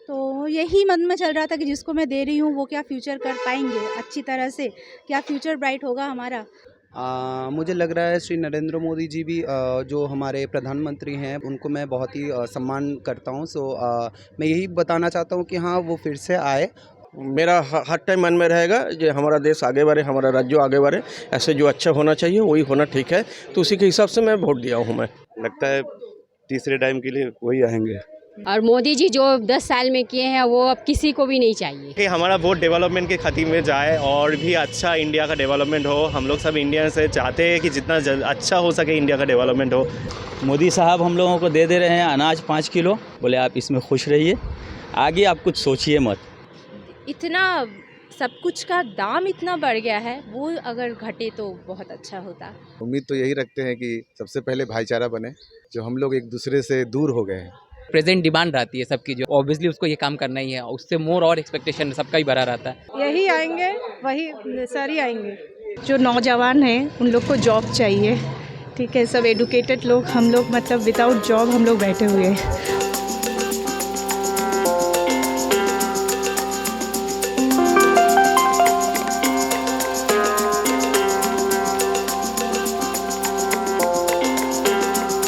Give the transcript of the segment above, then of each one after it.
तो यही मन में चल रहा था कि जिसको मैं दे रही हूँ वो क्या फ्यूचर कर पाएंगे अच्छी तरह से, क्या फ्यूचर ब्राइट होगा हमारा। मुझे लग रहा है श्री नरेंद्र मोदी जी भी जो हमारे प्रधानमंत्री हैं उनको मैं बहुत ही सम्मान करता हूँ। मैं यही बताना चाहता हूँ कि हाँ वो फिर से आए। मेरा हर टाइम मन में रहेगा कि हमारा देश आगे बढ़े, हमारा राज्य आगे बढ़े, ऐसे जो अच्छा होना चाहिए वही होना ठीक है, तो उसी के हिसाब से मैं वोट दिया हूँ। मैं लगता है तीसरे टाइम के लिए वही आएंगे। और मोदी जी जो 10 साल में किए हैं वो अब किसी को भी नहीं चाहिए। कि हमारा वोट डेवलपमेंट के खातिर में जाए और भी अच्छा इंडिया का डेवलपमेंट हो। हम लोग सब इंडिया से चाहते हैं कि जितना अच्छा हो सके इंडिया का डेवलपमेंट हो। मोदी साहब हम लोगों को दे रहे हैं अनाज 5 किलो, बोले आप इसमें खुश रहिए, आगे आप कुछ सोचिए मत। इतना सब कुछ का दाम इतना बढ़ गया है, वो अगर घटे तो बहुत अच्छा होता। उम्मीद तो यही रखते हैं कि सबसे पहले भाईचारा बने, जो हम लोग एक दूसरे से दूर हो गए हैं। प्रेजेंट डिमांड रहती है सबकी, जो ऑब्वियसली उसको ये काम करना ही है, उससे मोर और एक्सपेक्टेशन सबका ही भरा रहता है। यही आएंगे, वही सारी आएंगे। जो नौजवान हैं उन लोग को जॉब चाहिए, ठीक है, सब एडुकेटेड लोग, हम लोग मतलब विदाउट जॉब हम लोग बैठे हुए हैं।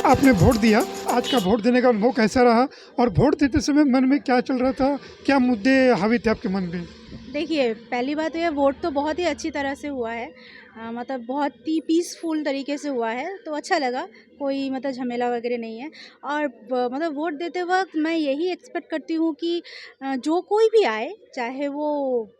आपने वोट दिया, आज का वोट देने का अनुभव कैसा रहा और वोट देते समय मन में क्या चल रहा था, क्या मुद्दे हावी थे आपके मन में? देखिए, पहली बात तो ये, वोट तो बहुत ही अच्छी तरह से हुआ है, मतलब बहुत ही पीसफुल तरीके से हुआ है, तो अच्छा लगा, कोई मतलब झमेला वगैरह नहीं है। और मतलब वोट देते वक्त मैं यही एक्सपेक्ट करती हूँ कि जो कोई भी आए, चाहे वो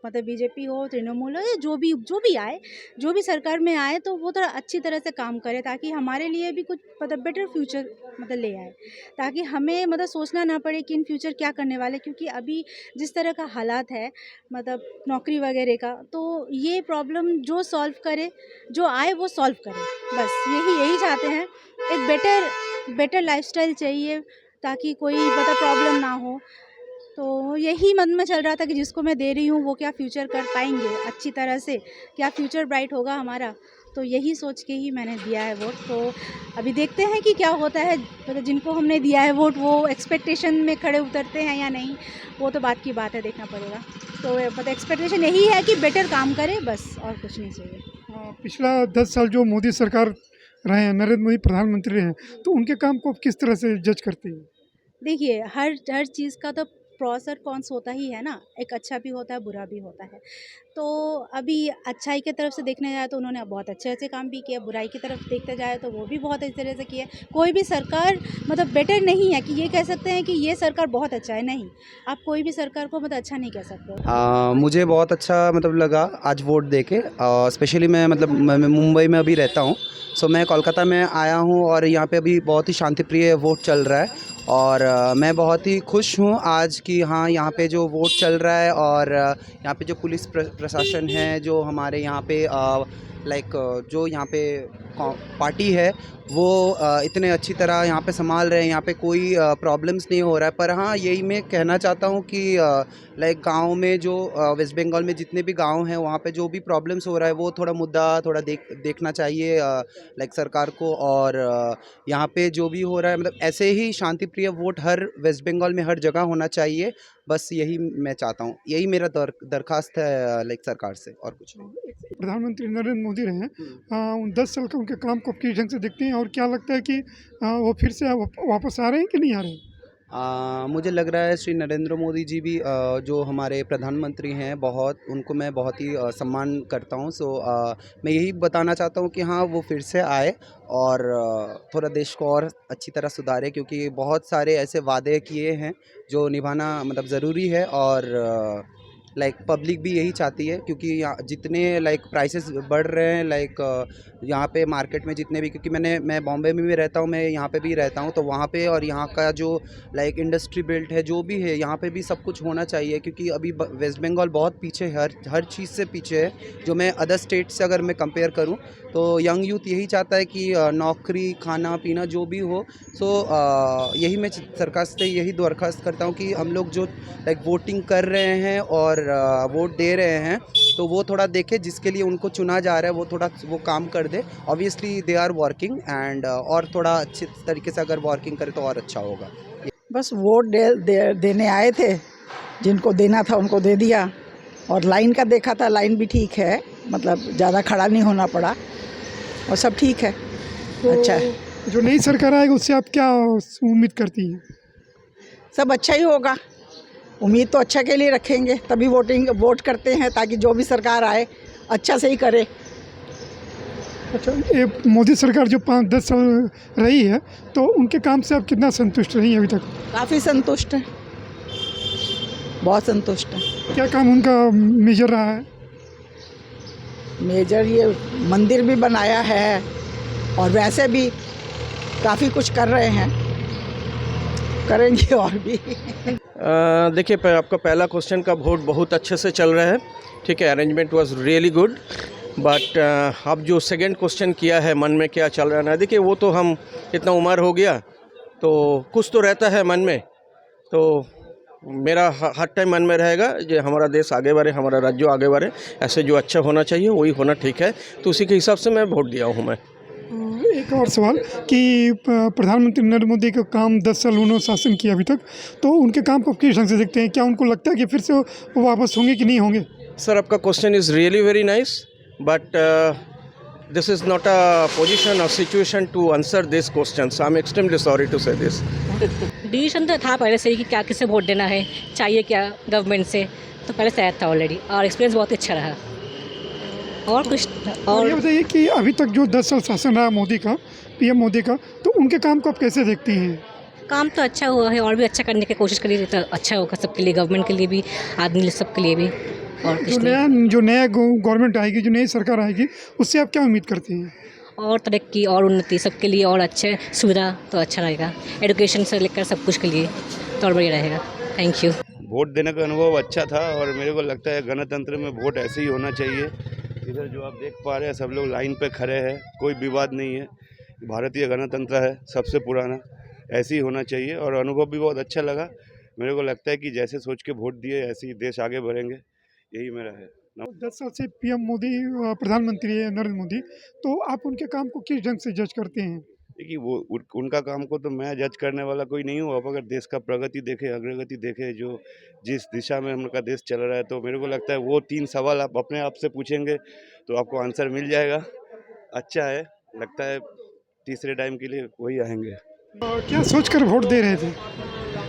मतलब बीजेपी हो, तृणमूल हो, या जो भी आए, जो भी सरकार में आए, तो वो थोड़ा अच्छी तरह से काम करे, ताकि हमारे लिए भी कुछ मतलब बेटर फ्यूचर मतलब ले आए, ताकि हमें मतलब सोचना ना पड़े कि इन फ्यूचर क्या करने वाले। क्योंकि अभी जिस तरह का हालात है, मतलब नौकरी वगैरह का, तो ये प्रॉब्लम जो सॉल्व करे, जो आए वो सॉल्व करे, बस यही चाहते हैं। एक बेटर लाइफस्टाइल चाहिए, ताकि कोई मतलब प्रॉब्लम ना हो। तो यही मन में चल रहा था कि जिसको मैं दे रही हूँ वो क्या फ्यूचर कर पाएंगे अच्छी तरह से, क्या फ्यूचर ब्राइट होगा हमारा। तो यही सोच के ही मैंने दिया है वोट। तो अभी देखते हैं कि क्या होता है, मतलब जिनको हमने दिया है वोट वो एक्सपेक्टेशन में खड़े उतरते हैं या नहीं, वो तो बात की बात है, देखना पड़ेगा। तो मतलब एक्सपेक्टेशन यही है कि बेटर काम करे, बस, और कुछ नहीं चाहिए। पिछला 10 साल जो मोदी सरकार रहे हैं, नरेंद्र मोदी प्रधानमंत्री रहे हैं, तो उनके काम को किस तरह से जज करते हैं? देखिए, हर चीज़ का तो प्रोस और कॉन्स होता ही है ना, एक अच्छा भी होता है, बुरा भी होता है। तो अभी अच्छाई की तरफ से देखने जाए तो उन्होंने बहुत अच्छे काम भी किया, बुराई की तरफ देखते जाए तो वो भी बहुत अच्छी तरह से किया। कोई भी सरकार मतलब बेटर नहीं है कि ये कह सकते हैं कि ये सरकार बहुत अच्छा है, नहीं, आप कोई भी सरकार को मतलब अच्छा नहीं कह सकते। मुझे बहुत अच्छा मतलब लगा आज वोट देके। स्पेशली मैं मुंबई में अभी रहता हूँ, मैं कोलकाता में आया हूँ और यहाँ पे अभी बहुत ही शांतिप्रिय वोट चल रहा है। और मैं बहुत ही खुश हूँ आज कि हाँ यहाँ पे जो वोट चल रहा है, और यहाँ पे जो पुलिस प्रशासन है, जो हमारे यहाँ पे जो यहाँ पे पार्टी है, वो इतने अच्छी तरह यहाँ पे संभाल रहे हैं, यहाँ पे कोई प्रॉब्लम्स नहीं हो रहा है। पर हाँ यही मैं कहना चाहता हूँ कि गांव में जो वेस्ट बंगाल में जितने भी गांव हैं वहाँ पे जो भी प्रॉब्लम्स हो रहा है वो थोड़ा देखना चाहिए सरकार को। और यहाँ पे जो भी हो रहा है, मतलब ऐसे ही शांतिप्रिय वोट हर वेस्ट बंगाल में हर जगह होना चाहिए, बस यही मैं चाहता हूँ, यही मेरा दरखास्त है सरकार से, और कुछ नहीं। प्रधानमंत्री नरेंद्र मोदी रहे हैं, उन 10 साल का उनके काम को किस ढंग से देखते हैं और क्या लगता है कि वो फिर से वापस आ रहे हैं कि नहीं आ रहे हैं? मुझे लग रहा है श्री नरेंद्र मोदी जी भी जो हमारे प्रधानमंत्री हैं उनको मैं बहुत ही सम्मान करता हूँ। मैं यही बताना चाहता हूँ कि हाँ वो फिर से आए और थोड़ा देश को और अच्छी तरह सुधारे, क्योंकि बहुत सारे ऐसे वादे किए हैं जो निभाना मतलब ज़रूरी है। और पब्लिक भी यही चाहती है, क्योंकि यहाँ जितने प्राइसेस बढ़ रहे हैं यहाँ पे मार्केट में जितने भी, क्योंकि मैं बॉम्बे में भी रहता हूँ, मैं यहाँ पे भी रहता हूँ, तो वहाँ पे और यहाँ का जो इंडस्ट्री बेल्ट है जो भी है, यहाँ पे भी सब कुछ होना चाहिए। क्योंकि अभी वेस्ट बंगाल बहुत पीछे है, हर चीज़ से पीछे है। जो मैं अदर स्टेट से अगर मैं कंपेयर करूँ तो यंग यूथ यही चाहता है कि नौकरी, खाना पीना जो भी हो। यही मैं सरकार से यही दरख्वास्त करता हूँ कि हम लोग जो वोटिंग कर रहे हैं और वोट दे रहे हैं, तो वो थोड़ा देखे जिसके लिए उनको चुना जा रहा है वो काम कर दे। Obviously they are working and और थोड़ा अच्छे तरीके से अगर वर्किंग करे तो और अच्छा होगा। बस वोट देने आए थे जिनको देना था उनको दे दिया, और लाइन का देखा था, लाइन भी ठीक है, मतलब ज़्यादा खड़ा नहीं होना पड़ा और सब ठीक है, तो अच्छा है। जो नई सरकार आएगी उससे आप क्या उम्मीद करती हैं? सब अच्छा ही होगा, उम्मीद तो अच्छा के लिए रखेंगे, तभी वोट करते हैं ताकि जो भी सरकार आए अच्छा से ही करे। अच्छा, ये मोदी सरकार जो 5-10 साल रही है तो उनके काम से आप कितना संतुष्ट रही हैं अभी तक? काफ़ी संतुष्ट हैं, बहुत संतुष्ट हैं। क्या काम उनका मेजर रहा है? मेजर ये मंदिर भी बनाया है और वैसे भी काफ़ी कुछ कर रहे हैं, करेंगे और भी। देखिए आपका पहला क्वेश्चन का वोट बहुत अच्छे से चल रहा है, ठीक है, arrangement was really good. But आप जो सेकंड क्वेश्चन किया है मन में क्या चल रहा है, देखिए वो तो हम इतना उम्र हो गया तो कुछ तो रहता है मन में, तो मेरा हर टाइम मन में रहेगा जो हमारा देश आगे बढ़े, हमारा राज्य आगे बढ़े, ऐसे जो अच्छा होना चाहिए वही होना ठीक है, तो उसी के हिसाब से मैं वोट दिया हूँ। मैं एक और सवाल कि प्रधानमंत्री नरेंद्र मोदी का काम 10 साल उन्होंने शासन किया अभी तक, तो उनके काम को किस ढंग से देखते हैं? क्या उनको लगता है कि फिर से वो वापस होंगे कि नहीं होंगे? सर आपका question is really very nice, but this is not a position or situation to answer this question, so I'm extremely sorry to say this. Decision तो था पहले से ही कि क्या किसे वोट देना है, चाहिए क्या गवर्नमेंट से, तो पहले से आया था ऑलरेडी, और एक्सपीरियंस बहुत अच्छा रहा। और कुछ और ये बताइए कि अभी तक जो 10 साल शासन रहा मोदी का, पीएम मोदी का, तो उनके काम को आप कैसे देखती हैं? काम तो अच्छा हुआ है और भी अच्छा करने की कोशिश करिए तो अच्छा होगा सबके लिए, गवर्नमेंट के लिए भी, आदमी सबके लिए भी। और जो नया गवर्नमेंट आएगी, जो नई सरकार आएगी, उससे आप क्या उम्मीद करती हैं? और तरक्की और उन्नति सबके लिए, और अच्छे सुविधा तो अच्छा रहेगा, एजुकेशन से लेकर सब कुछ के लिए तो और बढ़िया रहेगा। Thank you. वोट देने का अनुभव अच्छा था और मेरे को लगता है गणतंत्र में वोट ऐसे ही होना चाहिए। इधर जो आप देख पा रहे हैं सब लोग लाइन पे खड़े हैं, कोई विवाद नहीं है, भारतीय गणतंत्र है सबसे पुराना, ऐसे ही होना चाहिए और अनुभव भी बहुत अच्छा लगा। मेरे को लगता है कि जैसे सोच के वोट दिए ऐसे ही देश आगे बढ़ेंगे, यही मेरा है। 10 साल से पीएम मोदी प्रधानमंत्री है नरेंद्र मोदी, तो आप उनके काम को किस ढंग से जज करते हैं? देखिए वो उनका काम को तो मैं जज करने वाला कोई नहीं हूँ। अब अगर देश का प्रगति देखे, अग्रगति देखे, जो जिस दिशा में हम लोग का देश चल रहा है, तो मेरे को लगता है वो 3 सवाल आप अपने आप से पूछेंगे तो आपको आंसर मिल जाएगा। अच्छा है, लगता है तीसरे टाइम के लिए वही आएंगे। क्या सोचकर वोट दे रहे थे?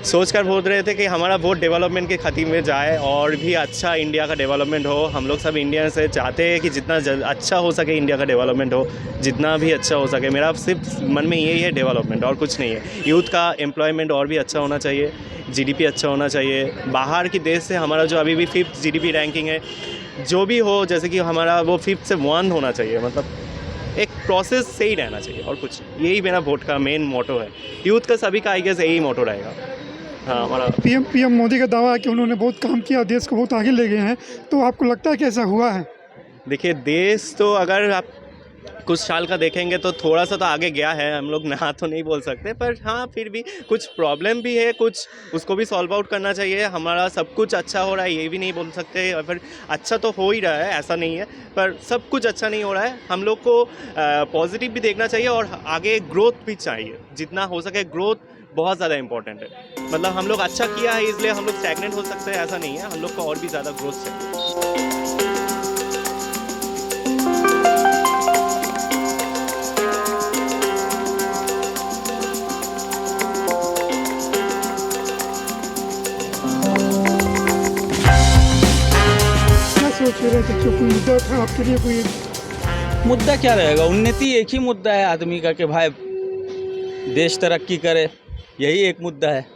सोचकर वोट रहे थे कि हमारा वोट डेवलपमेंट के खातिर में जाए और भी अच्छा इंडिया का डेवलपमेंट हो। हम लोग सब इंडियन से चाहते हैं कि जितना अच्छा हो सके इंडिया का डेवलपमेंट हो, जितना भी अच्छा हो सके। मेरा सिर्फ मन में यही है, डेवलपमेंट और कुछ नहीं है। यूथ का एम्प्लॉयमेंट और भी अच्छा होना चाहिए, जीडीपी अच्छा होना चाहिए। बाहर की देश से हमारा जो अभी भी 5th जीडीपी रैंकिंग है, जो भी हो, जैसे कि हमारा वो 5th से 1 होना चाहिए, मतलब एक प्रोसेस से ही रहना चाहिए और कुछ। यही मेरा वोट का मेन मोटो है। यूथ का सभी का आई गेस यही मोटो रहेगा। हाँ, हमारा पीएम मोदी का दावा है कि उन्होंने बहुत काम किया, देश को बहुत आगे ले गए हैं, तो आपको लगता है कि ऐसा हुआ है? देखिए, देश तो अगर आप कुछ साल का देखेंगे तो थोड़ा सा तो आगे गया है, हम लोग ना तो नहीं बोल सकते, पर हाँ फिर भी कुछ प्रॉब्लम भी है, कुछ उसको भी सॉल्व आउट करना चाहिए। हमारा सब कुछ अच्छा हो रहा है ये भी नहीं बोल सकते, और फिर अच्छा तो हो ही रहा है, ऐसा नहीं है, पर सब कुछ अच्छा नहीं हो रहा है। हम लोग को पॉजिटिव भी देखना चाहिए और आगे ग्रोथ भी चाहिए, जितना हो सके ग्रोथ बहुत ज़्यादा इंपॉर्टेंट है। मतलब हम लोग अच्छा किया है इसलिए हम लोग स्टैग्नेंट हो सकते हैं, ऐसा नहीं है। हम लोग को और भी ज़्यादा ग्रोथ चाहिए। सोच रहे थे कि कोई मुद्दा था आपके लिए? कोई मुद्दा क्या रहेगा, उन्नति एक ही मुद्दा है आदमी का कि भाई देश तरक्की करे, यही एक मुद्दा है।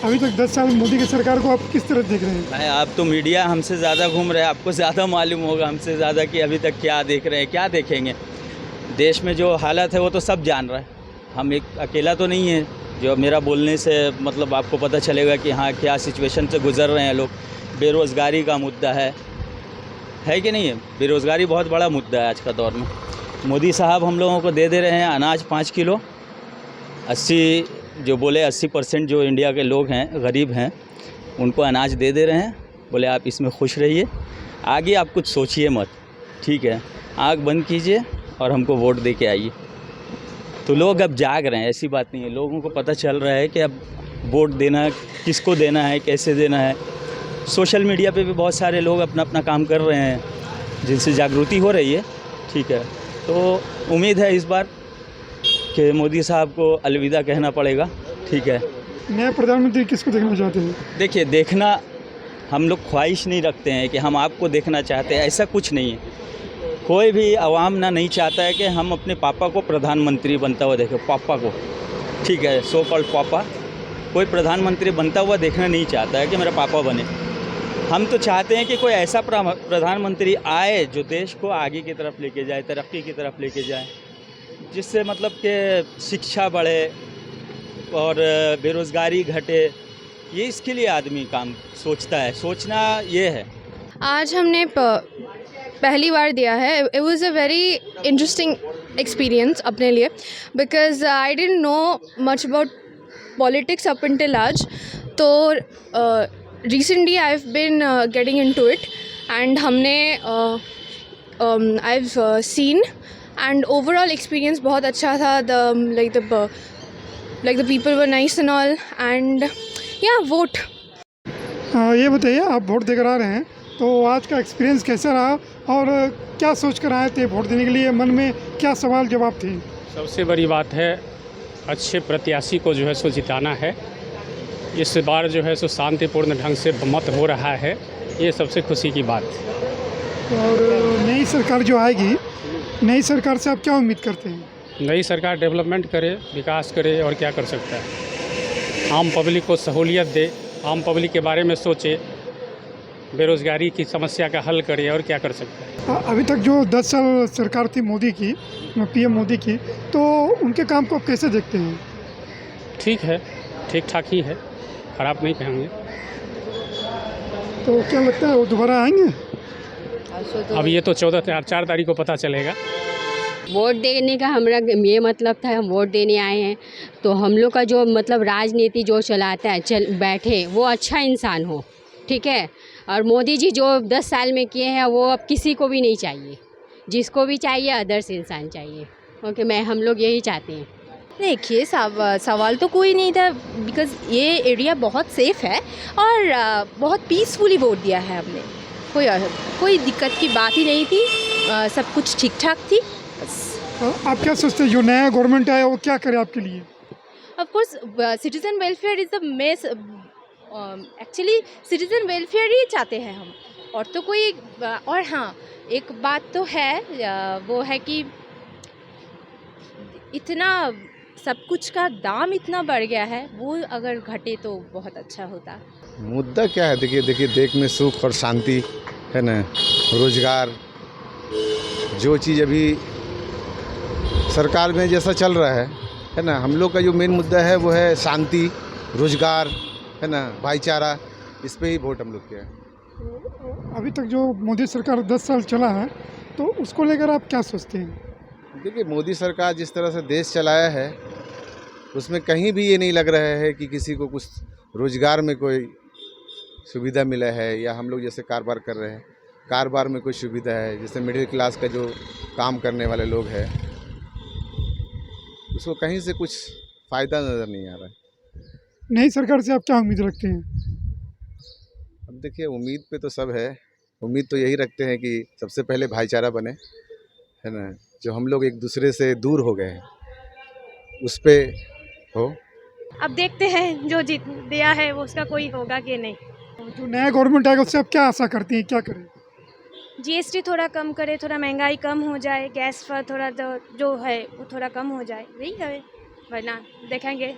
अभी तक 10 साल मोदी की सरकार को आप किस तरह देख रहे हैं? भाई आप तो मीडिया हमसे ज़्यादा घूम रहे हैं, आपको ज़्यादा मालूम होगा हमसे ज़्यादा कि अभी तक क्या देख रहे हैं, क्या देखेंगे। देश में जो हालत है वो तो सब जान रहा है, हम एक अकेला तो नहीं है जो मेरा बोलने से मतलब आपको पता चलेगा कि हाँ क्या सिचुएशन से गुजर रहे हैं लोग। बेरोज़गारी का मुद्दा है कि नहीं है? बेरोज़गारी बहुत बड़ा मुद्दा है आज का दौर में। मोदी साहब हम लोगों को दे रहे हैं अनाज 5 किलो। 80% जो इंडिया के लोग हैं, गरीब हैं, उनको अनाज दे रहे हैं। बोले आप इसमें खुश रहिए, आगे आप कुछ सोचिए मत, ठीक है? आँख बंद कीजिए और हमको वोट दे के आइए। तो लोग अब जाग रहे हैं, ऐसी बात नहीं है। लोगों को पता चल रहा है कि अब वोट देना किसको देना है, कैसे देना है। सोशल मीडिया पे भी बहुत सारे लोग अपना अपना काम कर रहे हैं जिनसे जागृति हो रही है, ठीक है। तो उम्मीद है इस बार कि मोदी साहब को अलविदा कहना पड़ेगा, ठीक है। नया प्रधानमंत्री किसको देखना चाहते हैं? देखिए, देखना हम लोग ख्वाहिश नहीं रखते हैं कि हम आपको देखना चाहते हैं, ऐसा कुछ नहीं है। कोई भी आवाम ना नहीं चाहता है कि हम अपने पापा को प्रधानमंत्री बनता हुआ देखें, पापा को, ठीक है, सो कॉल्ड पापा। कोई प्रधानमंत्री बनता हुआ देखना नहीं चाहता है कि मेरा पापा बने। हम तो चाहते हैं कि कोई ऐसा प्रधानमंत्री आए जो देश को आगे की तरफ लेके जाए, तरक्की की तरफ लेके जाए, जिससे मतलब कि शिक्षा बढ़े और बेरोज़गारी घटे। ये इसके लिए आदमी काम सोचता है, सोचना ये है। आज हमने पहली बार दिया है। It was a very interesting experience अपने लिए, because I didn't know much about politics up until आज। तो recently I have been getting into it and हमने I have seen and overall experience बहुत अच्छा था। like the people were nice and all, and yeah, vote. ये बताइए, आप vote देकर आ रहे हैं तो आज का एक्सपीरियंस कैसा रहा और क्या सोच कर आए थे वोट देने के लिए? मन में क्या सवाल जवाब थे? सबसे बड़ी बात है अच्छे प्रत्याशी को जो है सो जिताना है। इस बार जो है सो शांतिपूर्ण ढंग से मत हो रहा है, ये सबसे खुशी की बात। और नई सरकार जो आएगी, नई सरकार से आप क्या उम्मीद करते हैं? नई सरकार डेवलपमेंट करे, विकास करे, और क्या कर सकता है। आम पब्लिक को सहूलियत दे, आम पब्लिक के बारे में सोचे, बेरोज़गारी की समस्या का हल करे, और क्या कर सकता है। अभी तक जो 10 साल सरकार थी मोदी की, पीएम मोदी की, तो उनके काम को आप कैसे देखते हैं? ठीक है, ठीक ठाक ही है, ख़राब नहीं कहेंगे। तो क्या लगता है वो दोबारा आएंगे? अब ये तो 4 तारीख को पता चलेगा। वोट देने का हमारा ये मतलब था, हम वोट देने आए हैं तो हम लोग का जो मतलब राजनीति जो चलाता है बैठे वो अच्छा इंसान हो, ठीक है। और मोदी जी जो 10 साल में किए हैं वो अब किसी को भी नहीं चाहिए, जिसको भी चाहिए अदर्स इंसान चाहिए। ओके, हम लोग यही चाहते हैं। देखिए, सवाल तो कोई नहीं था, बिकॉज़ ये एरिया बहुत सेफ़ है और बहुत पीसफुली वोट दिया है हमने। कोई दिक्कत की बात ही नहीं थी, सब कुछ ठीक ठाक थी। आप क्या सोचते हैं जो नया गवर्नमेंट आया वो क्या करे आपके लिए? Of course citizen welfare is the mess, actually citizen welfare ही चाहते हैं हम, और तो कोई और हाँ, एक बात तो है, वो है कि इतना सब कुछ का दाम इतना बढ़ गया है, वो अगर घटे तो बहुत अच्छा होता। मुद्दा क्या है? देखिए देश में सुख और शांति है ना, रोजगार, जो चीज़ अभी सरकार में जैसा चल रहा है ना, हम लोग का जो मेन मुद्दा है वो है शांति, रोजगार, है ना, भाईचारा। इस पे ही वोट हम लोग के हैं। अभी तक जो मोदी सरकार 10 साल चला है तो उसको लेकर आप क्या सोचते हैं? देखिए, मोदी सरकार जिस तरह से देश चलाया है उसमें कहीं भी ये नहीं लग रहा है कि किसी को कुछ रोजगार में कोई सुविधा मिला है, या हम लोग जैसे कारोबार कर रहे हैं, कारोबार में कोई सुविधा है, जैसे मिडिल क्लास का जो काम करने वाले लोग हैं उसको कहीं से कुछ फ़ायदा नज़र नहीं आ रहा है। नई सरकार से आप क्या उम्मीद रखते हैं? अब देखिए, उम्मीद पे तो सब है। उम्मीद तो यही रखते हैं कि सबसे पहले भाईचारा बने, है ना, जो हम लोग एक दूसरे से दूर हो गए हैं उस पे हो। अब देखते हैं जो जीत दिया है वो उसका कोई होगा कि नहीं। जो नया गवर्नमेंट आएगा उससे आप क्या आशा करती हैं, क्या करें? जीएसटी थोड़ा कम करे, थोड़ा महंगाई कम हो जाए, गैस पर थोड़ा जो है वो थोड़ा कम हो जाए, वही करे। वरना देखेंगे,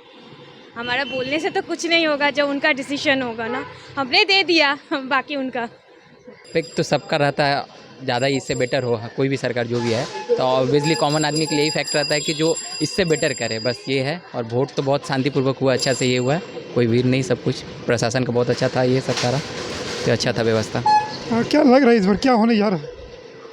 हमारा बोलने से तो कुछ नहीं होगा, जो उनका डिसीजन होगा ना, हमने दे दिया, बाकी उनका। पिक तो सबका रहता है, ज़्यादा इससे बेटर हो कोई भी सरकार जो भी है, तो ऑब्वियसली कॉमन आदमी के लिए यही फैक्ट रहता है कि जो इससे बेटर करे, बस ये है। और वोट तो बहुत शांतिपूर्वक हुआ, अच्छा से ये हुआ है, कोई भीड़ नहीं, सब कुछ प्रशासन का बहुत अच्छा था, ये सब सारा तो अच्छा था व्यवस्था। क्या लग रहा है इस बार क्या होने जा रहा है?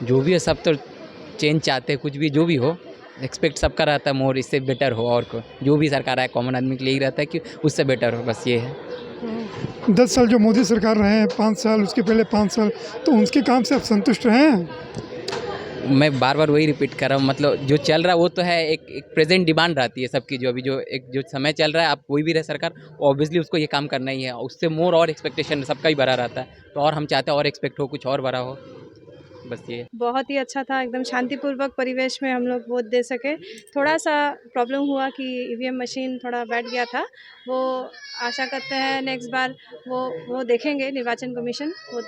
जो भी है सब तो चेंज चाहते हैं, कुछ भी जो भी हो, एक्सपेक्ट सबका रहता है मोर इससे बेटर हो, और जो भी सरकार आए कॉमन आदमी के लिए ही रहता है कि उससे बेटर हो, बस ये है। 10 साल जो मोदी सरकार रहे हैं, 5 साल उसके पहले 5 साल, तो उनके काम से आप संतुष्ट रहे हैं? मैं बार बार वही रिपीट कर रहा हूँ, मतलब जो चल रहा है वो तो है, एक प्रेजेंट डिमांड रहती है सबकी, जो अभी जो समय चल रहा है, आप कोई भी रहे सरकार, ऑब्वियसली उसको ये काम करना ही है, उससे मोर और एक्सपेक्टेशन सबका ही बड़ा रहता है, तो और हम चाहते हैं और एक्सपेक्ट हो, कुछ और बड़ा हो, बस ये। बहुत ही अच्छा था, एकदम शांतिपूर्वक परिवेश में हम लोग वोट दे सके। थोड़ा सा प्रॉब्लम हुआ कि ईवीएम मशीन थोड़ा बैठ गया था, वो आशा करते हैं नेक्स्ट बार वो देखेंगे निर्वाचन कमीशन, वो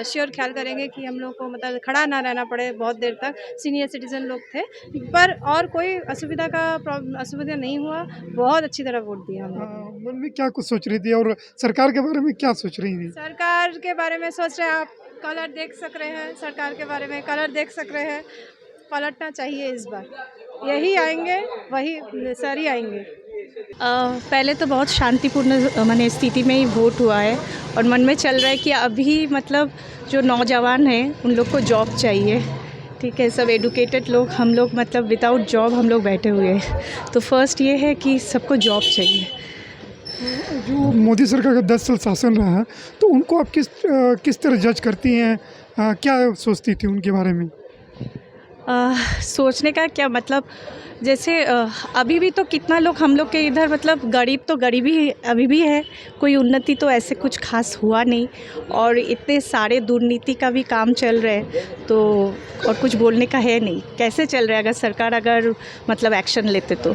श्योर ख्याल करेंगे कि हम लोग को मतलब खड़ा ना रहना पड़े बहुत देर तक, सीनियर सिटीजन लोग थे, पर और कोई असुविधा नहीं हुआ, बहुत अच्छी तरह वोट दिया हम लोग। मन में क्या कुछ सोच रही थी और सरकार के बारे में क्या सोच रही थी? सरकार के बारे में सोच रहे हैं, आप कलर देख सक रहे हैं, सरकार के बारे में कलर देख सक रहे हैं, पलटना चाहिए इस बार, यही आएंगे वही सर ही आएंगे। पहले तो बहुत शांतिपूर्ण माने स्थिति में ही वोट हुआ है और मन में चल रहा है कि अभी मतलब जो नौजवान हैं उन लोग को जॉब चाहिए, ठीक है, सब एडुकेटेड लोग, हम लोग मतलब विदाउट जॉब हम लोग बैठे हुए हैं, तो फर्स्ट ये है कि सबको जॉब चाहिए। जो मोदी सरकार का 10 साल शासन रहा है, तो उनको आप किस तरह जज करती हैं, क्या सोचती थी उनके बारे में? सोचने का क्या मतलब, जैसे अभी भी तो कितना लोग हम लोग के इधर मतलब गरीब तो गरीबी ही अभी भी है, कोई उन्नति तो ऐसे कुछ खास हुआ नहीं, और इतने सारे दुर्नीति का भी काम चल रहे हैं, तो और कुछ बोलने का है नहीं, कैसे चल रहा है, अगर सरकार अगर मतलब एक्शन लेते तो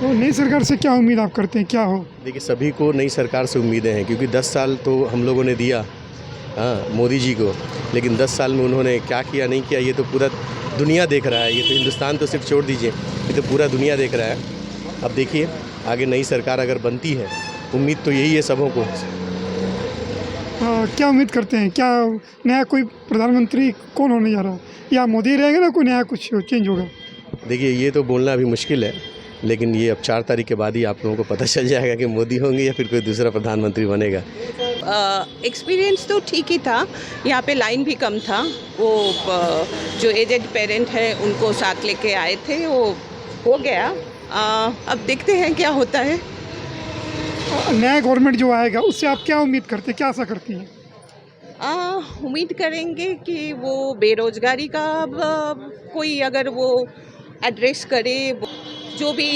नई सरकार से क्या उम्मीद आप करते हैं, क्या हो? देखिए, सभी को नई सरकार से उम्मीदें हैं, क्योंकि 10 साल तो हम लोगों ने दिया मोदी जी को, लेकिन 10 साल में उन्होंने क्या किया नहीं किया ये तो पूरा दुनिया देख रहा है, ये तो हिंदुस्तान तो सिर्फ छोड़ दीजिए, ये तो पूरा दुनिया देख रहा है। अब देखिए आगे नई सरकार अगर बनती है, उम्मीद तो यही है सबों को। क्या उम्मीद करते हैं, क्या नया कोई प्रधानमंत्री कौन होने जा रहा है, या मोदी रहेगा ना कोई नया कुछ चेंज होगा? देखिए, ये तो बोलना अभी मुश्किल है, लेकिन ये अब 4 तारीख के बाद ही आप लोगों को पता चल जाएगा कि मोदी होंगे या फिर कोई दूसरा प्रधानमंत्री बनेगा। एक्सपीरियंस तो ठीक ही था, यहाँ पे लाइन भी कम था, वो जो एजेड पेरेंट है उनको साथ लेके आए थे, वो हो गया। अब देखते हैं क्या होता है। नया गवर्नमेंट जो आएगा उससे आप क्या उम्मीद करते हैं, क्या आशा करती हैं? उम्मीद करेंगे कि वो बेरोजगारी का कोई अगर वो एड्रेस करे, जो भी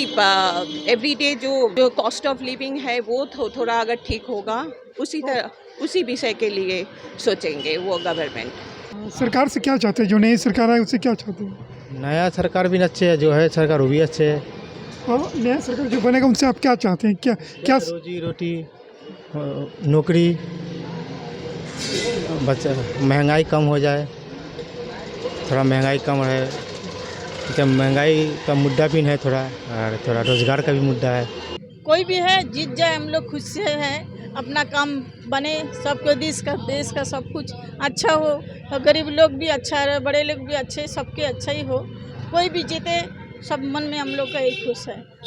एवरीडे जो कॉस्ट ऑफ लिविंग है वो थोड़ा अगर ठीक होगा, उसी विषय के लिए सोचेंगे वो गवर्नमेंट। सरकार से क्या चाहते हैं, जो नई सरकार है उससे क्या चाहते हैं? नया सरकार भी अच्छे है, जो है सरकार वो भी अच्छे है, और नया सरकार जो बनेगा उनसे आप क्या चाहते हैं, क्या रोजी रोटी, नौकरी, बच्चा, महंगाई कम हो जाए, थोड़ा महंगाई कम है, तो महंगाई का मुद्दा भी है थोड़ा, और थोड़ा रोजगार का भी मुद्दा है। कोई भी है जीत जाए, हम लोग खुश से हैं, अपना काम बने, सबको देश का सब कुछ अच्छा हो, और गरीब लोग भी अच्छा रहे, बड़े लोग भी अच्छे, सबके अच्छा ही हो, कोई भी जीते, सब मन में हम लोग का एक खुश है।